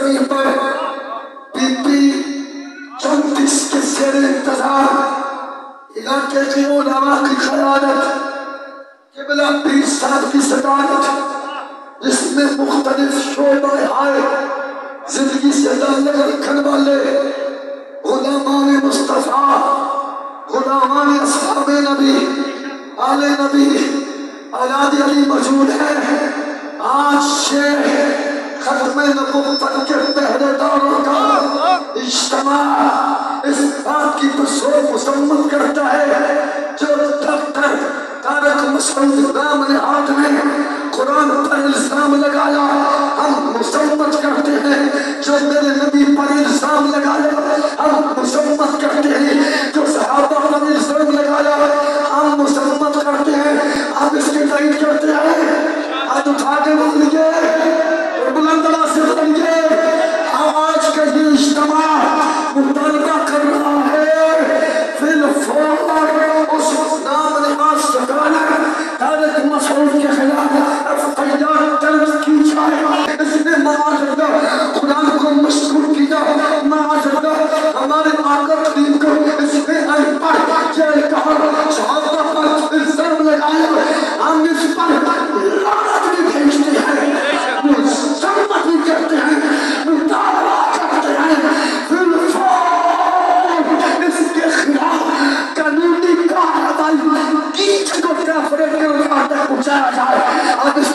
सरजमी पर बीबी 34 के शेर इंतजार इलाके की उलमा की क़यादत क़िबला पीर साहब की सदारत जिसमें मुख्तलिफ शोबे आए जिंदगी से ताल्लुक़ रखने वाले गुलामान मुस्तफ़ा गुलामान अस्हाबे नबी आले नबी औलाद अली मौजूद है। आज शेख खत्मे नबुव्वत के पहरेदारों का इज्तिमा इस बात की मुसम्मत करता है जो डॉक्टर तारक मसूद नाम ने हाथ में कुरान पर इल्जाम लगाया हम मुसम्मत करते हैं, जो मेरे नबी पर इल्जाम लगाया हम मुसम्मत करते हैं, जो सहाबा पर इल्जाम लगाया हम मुसम्मत करते हैं। आप इसकी तारीफ करते हैं, आज उठा के बोलिए और बुलंद आवाज से बोलिए। आज का ये इज्तिमा मुतालबा कर रहा है फिल फौर उस नाम नमाज सकाना तारक मसूद के खिलाफ एफआईआर दर्ज की जाए। इसने माअज़ल्लाह कुरान को मशहूर किया, माअज़ल्लाह हमारे आका करीम को इसने अनपढ़ जेल कहा, सहाबा पर इल्जाम लगाया, हम इस पर लानत भी भेजते हैं, मुसम्मत भी करते हैं, मुतालबा करते हैं फिल फौर इसके खिलाफ कानूनी कार्रवाई की को काफिर के उठाकर पहुंचाया जाए। अब इस